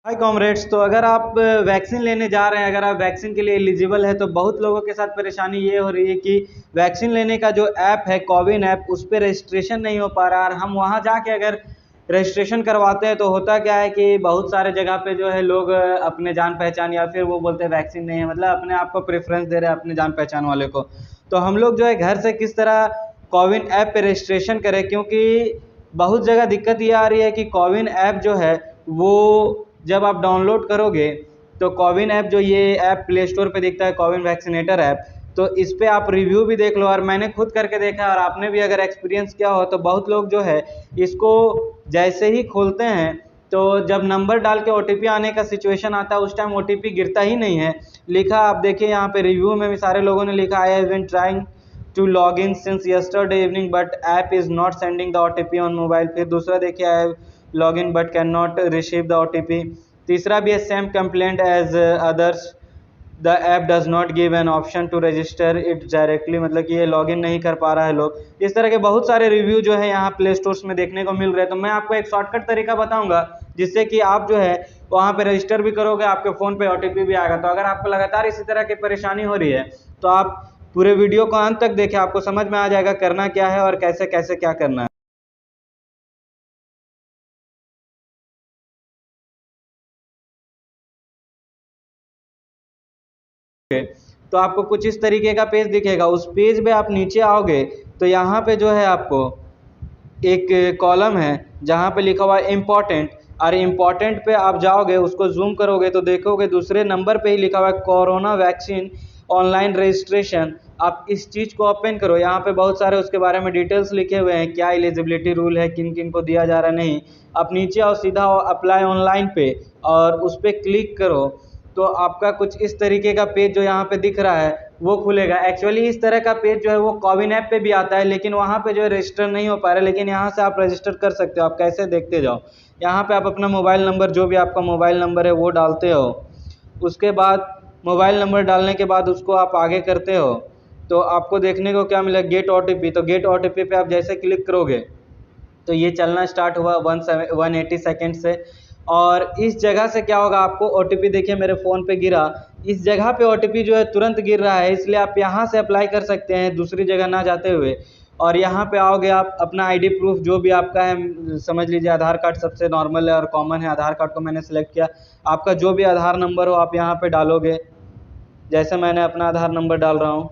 हाय comrades. तो अगर आप वैक्सीन लेने जा रहे हैं, अगर आप वैक्सीन के लिए एलिजिबल है, तो बहुत लोगों के साथ परेशानी ये हो रही है कि वैक्सीन लेने का जो ऐप है कोविन ऐप, उस पर रजिस्ट्रेशन नहीं हो पा रहा है। और हम वहाँ जाके अगर रजिस्ट्रेशन करवाते हैं तो होता क्या है कि बहुत सारे जगह पे जो है लोग अपने जान पहचान या फिर वो बोलते हैं वैक्सीन नहीं है, मतलब अपने आप को प्रेफरेंस दे रहे हैं अपने जान पहचान वाले को। तो हम लोग जो है घर से किस तरह कोविन ऐप पे रजिस्ट्रेशन करें, क्योंकि बहुत जगह दिक्कत ये आ रही है कि कोविन ऐप जो है वो जब आप डाउनलोड करोगे तो कोविन ऐप, जो ये ऐप प्ले स्टोर पे दिखता है कोविन वैक्सीनेटर ऐप, तो इस पे आप रिव्यू भी देख लो। और मैंने खुद करके देखा और आपने भी अगर एक्सपीरियंस किया हो तो बहुत लोग जो है इसको जैसे ही खोलते हैं तो जब नंबर डाल के ओटीपी आने का सिचुएशन आता है उस टाइम ओटीपी गिरता ही नहीं है। लिखा आप देखिए यहाँ पे रिव्यू में भी सारे लोगों ने लिखा, I have been trying to log in since yesterday evening but app is not sending the OTP on mobile. फिर दूसरा देखिए, I have log in but can not receive the OTP. तीसरा भी है, same complaint as others, the app does not give an option to register it directly, मतलब कि ये login नहीं कर पा रहा है लोग। इस तरह के बहुत सारे रिव्यू जो है यहाँ प्ले स्टोर्स में देखने को मिल रहे हैं। तो मैं आपको एक शॉर्टकट तरीका बताऊंगा जिससे कि आप जो है वहाँ पे रजिस्टर भी करोगे, आपके फ़ोन पे ओटीपी भी आएगा। तो अगर आपको लगातार इसी तरह की परेशानी हो रही है तो आप पूरे वीडियो को अंत तक देखें, आपको समझ में आ जाएगा करना क्या है और कैसे कैसे क्या करना है। तो आपको कुछ इस तरीके का पेज दिखेगा। उस पेज पे आप नीचे आओगे तो यहाँ पे जो है आपको एक कॉलम है जहाँ पे लिखा हुआ है इम्पोर्टेंट। और इम्पोर्टेंट पे आप जाओगे, उसको जूम करोगे तो देखोगे दूसरे नंबर पे ही लिखा हुआ है कोरोना वैक्सीन ऑनलाइन रजिस्ट्रेशन। आप इस चीज़ को ओपन करो। यहाँ पे बहुत सारे उसके बारे में डिटेल्स लिखे हुए हैं, क्या एलिजिबिलिटी रूल है, किन किन को दिया जा रहा नहीं। आप नीचे आओ, सीधा अप्लाई ऑनलाइन पे और उस पर क्लिक करो तो आपका कुछ इस तरीके का पेज जो यहाँ पे दिख रहा है वो खुलेगा। एक्चुअली इस तरह का पेज जो है वो कोविन ऐप पे भी आता है, लेकिन वहाँ पे जो है रजिस्टर नहीं हो पा रहा है। लेकिन यहाँ से आप रजिस्टर कर सकते हो। आप कैसे, देखते जाओ। यहाँ पे आप अपना मोबाइल नंबर, जो भी आपका मोबाइल नंबर है वो डालते हो। उसके बाद मोबाइल नंबर डालने के बाद उसको आप आगे करते हो तो आपको देखने को क्या मिलेगा, गेट ओटीपी। तो गेट ओटीपी पे आप जैसे क्लिक करोगे तो ये चलना स्टार्ट हुआ 180 सेकेंड से। और इस जगह से क्या होगा, आपको ओटीपी, देखिए मेरे फ़ोन पे गिरा, इस जगह पे ओटीपी जो है तुरंत गिर रहा है, इसलिए आप यहाँ से अप्लाई कर सकते हैं दूसरी जगह ना जाते हुए। और यहाँ पे आओगे, आप अपना आईडी प्रूफ जो भी आपका है, समझ लीजिए आधार कार्ड सबसे नॉर्मल है और कॉमन है। आधार कार्ड को मैंने सेलेक्ट किया। आपका जो भी आधार नंबर हो आप यहाँ पे डालोगे, जैसे मैंने अपना आधार नंबर डाल रहा हूँ।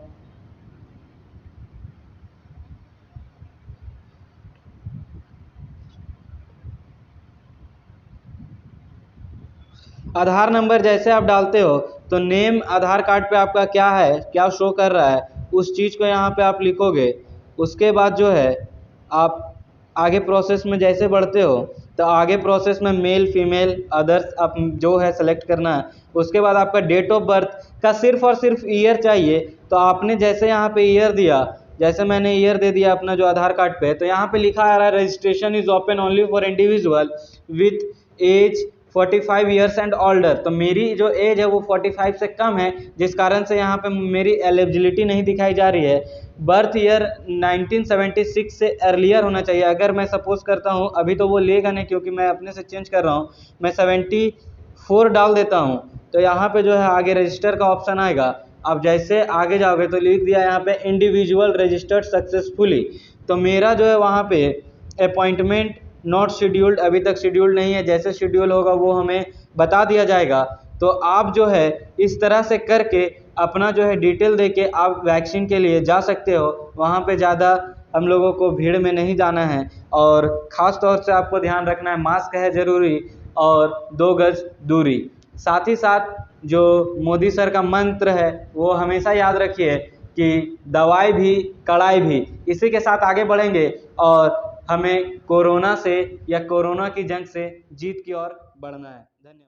आधार नंबर जैसे आप डालते हो तो नेम आधार कार्ड पे आपका क्या है, क्या शो कर रहा है, उस चीज़ को यहाँ पे आप लिखोगे। उसके बाद जो है आप आगे प्रोसेस में जैसे बढ़ते हो तो आगे प्रोसेस में मेल फीमेल अदर्स आप जो है सेलेक्ट करना है। उसके बाद आपका डेट ऑफ बर्थ का सिर्फ और सिर्फ ईयर चाहिए। तो आपने जैसे यहाँ पे ईयर दिया, जैसे मैंने ईयर दे दिया अपना जो आधार कार्ड पे, तो यहाँ पे लिखा आ रहा है registration is open only for individual with age 45 years and older. तो मेरी जो एज है वो 45 से कम है, जिस कारण से यहाँ पे मेरी एलिजिबिलिटी नहीं दिखाई जा रही है। बर्थ ईयर 1976 से अर्लियर होना चाहिए। अगर मैं सपोज करता हूँ, अभी तो वो लेगा नहीं क्योंकि मैं अपने से चेंज कर रहा हूँ, मैं 74 डाल देता हूँ तो यहाँ पे जो है आगे रजिस्टर का ऑप्शन आएगा। आप जैसे आगे जाओगे तो लिख दिया यहाँ पे इंडिविजुअल रजिस्टर्ड सक्सेसफुली। तो मेरा जो है वहाँ पे अपॉइंटमेंट नॉट शेड्यूल्ड, अभी तक शेड्यूल नहीं है। जैसे शेड्यूल होगा वो हमें बता दिया जाएगा। तो आप जो है इस तरह से करके अपना जो है डिटेल देके आप वैक्सीन के लिए जा सकते हो। वहाँ पे ज़्यादा हम लोगों को भीड़ में नहीं जाना है और ख़ास तौर से आपको ध्यान रखना है, मास्क है ज़रूरी और 2 गज दूरी। साथ ही साथ जो मोदी सर का मंत्र है वो हमेशा याद रखिए कि दवाई भी कड़ाई भी। इसी के साथ आगे बढ़ेंगे और हमें कोरोना से या कोरोना की जंग से जीत की ओर बढ़ना है। धन्यवाद।